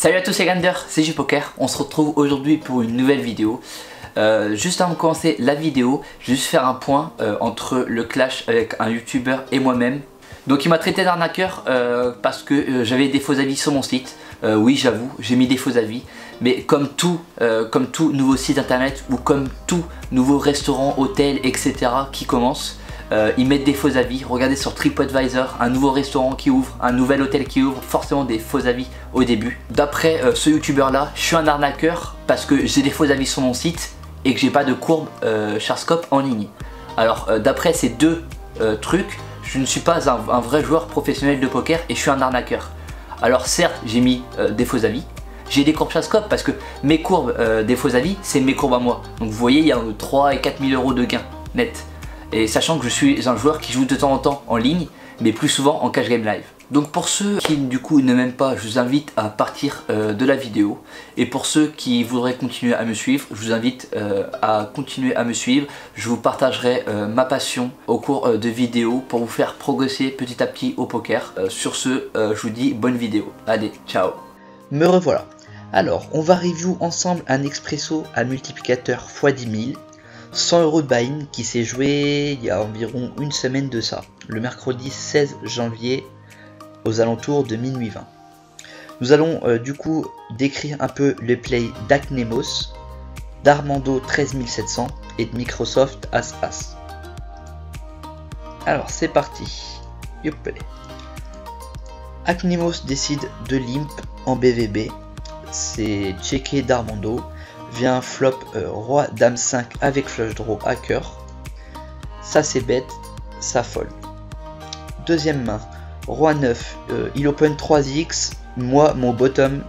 Salut à tous les grinders, c'est JPoker. On se retrouve aujourd'hui pour une nouvelle vidéo. Juste avant de commencer la vidéo, je vais juste faire un point entre le clash avec un youtubeur et moi-même. Donc il m'a traité d'arnaqueur parce que j'avais des faux avis sur mon site. Oui, j'avoue, j'ai mis des faux avis. Mais comme tout nouveau site internet ou comme tout nouveau restaurant, hôtel, etc. qui commence, ils mettent des faux avis. Regardez sur TripAdvisor, un nouveau restaurant qui ouvre, un nouvel hôtel qui ouvre, forcément des faux avis au début. D'après ce youtubeur là, je suis un arnaqueur parce que j'ai des faux avis sur mon site et que j'ai pas de courbe Charscope en ligne. Alors d'après ces deux trucs, je ne suis pas un vrai joueur professionnel de poker et je suis un arnaqueur. Alors certes, j'ai mis des faux avis. J'ai des courbes Charscope parce que mes courbes des faux avis, c'est mes courbes à moi. Donc vous voyez, il y a 3 et 4 000 euros de gains net. Et sachant que je suis un joueur qui joue de temps en temps en ligne, mais plus souvent en cash game live. Donc pour ceux qui du coup ne m'aiment pas, je vous invite à partir de la vidéo. Et pour ceux qui voudraient continuer à me suivre, je vous invite à continuer à me suivre. Je vous partagerai ma passion au cours de vidéos pour vous faire progresser petit à petit au poker. Sur ce, je vous dis bonne vidéo. Allez, ciao. Me revoilà. Alors, on va review ensemble un expresso à multiplicateur x 10 000. 100 € de buy-in qui s'est joué il y a environ une semaine de ça, le mercredi 16 janvier aux alentours de minuit 20. Nous allons du coup décrire un peu le play d'Aknemos, d'Armando 13 700 et de Microsoft As-As. Alors c'est parti. Youpalé. Aknemos décide de limp en BVB, c'est checké d'Armando. Vient flop roi dame 5 avec flush draw à cœur. Ça c'est bête, ça fold. Deuxième main, roi 9, il open 3x. Moi mon bottom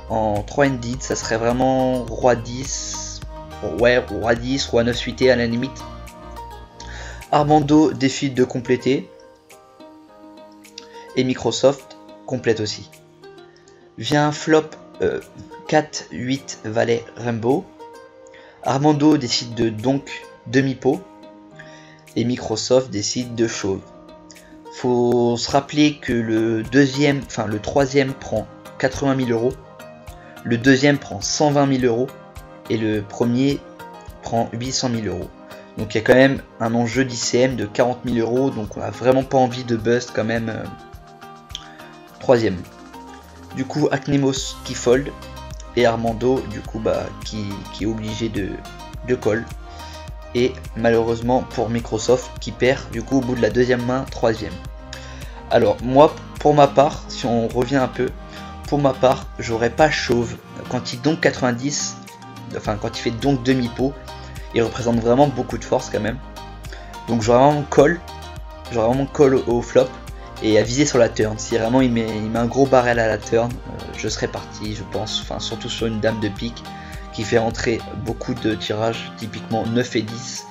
en 3 ended, ça serait vraiment roi 10. Ouais, roi 10, roi 9 suité à la limite. Armando décide de compléter. Et Microsoft complète aussi. Vient flop 4, 8, valet, Rainbow. Armando décide de donc demi-pot. Et Microsoft décide de chauve. Faut se rappeler que le troisième prend 80 000 €. Le deuxième prend 120 000 €. Et le premier prend 800 000 €. Donc il y a quand même un enjeu d'ICM de 40 000 €. Donc on a vraiment pas envie de bust quand même. Troisième. Du coup, Aknemos qui fold et Armando du coup qui est obligé de call. Et malheureusement pour Microsoft qui perd du coup au bout de la deuxième main, troisième. Alors moi pour ma part, si on revient un peu, pour ma part j'aurais pas chauve. Quand il donk 90, enfin quand il fait donc demi-pot, il représente vraiment beaucoup de force quand même. Donc j'aurais vraiment call au flop. Et à viser sur la turn. Si vraiment il met un gros barrel à la turn, je serais parti, je pense. Enfin, surtout sur une dame de pique qui fait entrer beaucoup de tirages, typiquement 9 et 10,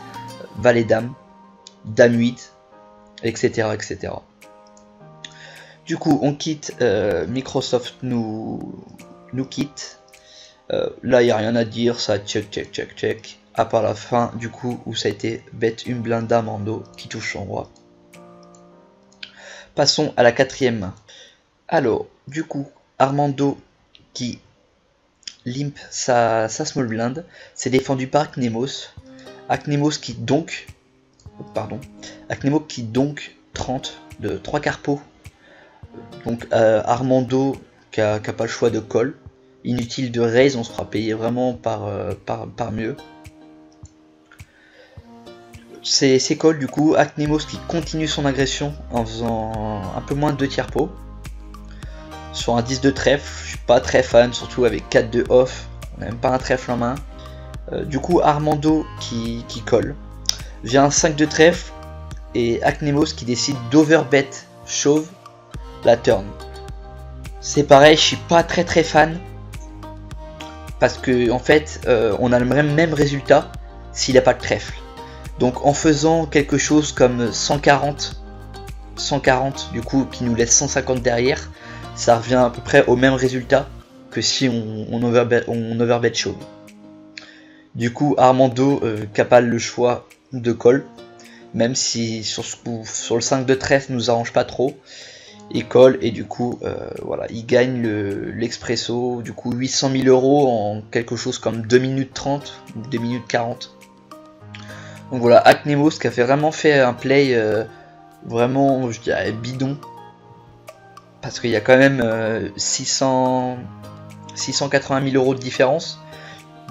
valet dame, dame 8, etc. etc. Du coup, on quitte, Microsoft nous quitte. Là, il n'y a rien à dire, ça check. À part la fin, du coup, où ça a été bête une blinde d'Armando qui touche son roi. Passons à la quatrième main. Alors, du coup, Armando qui limp sa small blind, c'est défendu par Aknemos. Aknemos qui donc 30 de 3 carpos. Donc Armando qui a pas le choix de call. Inutile de raise, on se fera payer vraiment par mieux. C'est call du coup, Aknemos qui continue son agression en faisant un peu moins de 2 tiers pot. Sur un 10 de trèfle, je suis pas très fan, surtout avec 4 de off, on n'a même pas un trèfle en main. Du coup Armando qui colle. Vient un 5 de trèfle et Aknemos qui décide d'overbet chauve la turn. C'est pareil, je suis pas très fan. Parce que en fait on a le même résultat s'il n'a pas de trèfle. Donc en faisant quelque chose comme 140 du coup qui nous laisse 150 derrière, ça revient à peu près au même résultat que si on overbet chauve. Du coup Armando capale le choix de call, même si sur le 5 de trèfle nous arrange pas trop. et colle, et du coup voilà, il gagne l'Expresso, du coup 800 000 € en quelque chose comme 2 minutes 30 ou 2 minutes 40. Donc voilà, Acnemos qui a vraiment fait un play vraiment, je dirais, bidon, parce qu'il y a quand même 680 000 € de différence.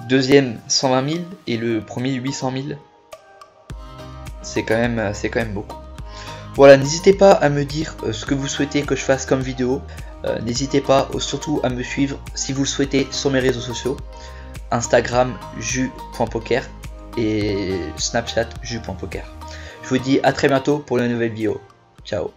Deuxième 120 000 et le premier 800 000. C'est quand même beaucoup. Voilà, n'hésitez pas à me dire ce que vous souhaitez que je fasse comme vidéo. N'hésitez pas surtout à me suivre si vous le souhaitez sur mes réseaux sociaux. Instagram ju.poker et Snapchat ju.poker. Je vous dis à très bientôt pour une nouvelle vidéo. Ciao.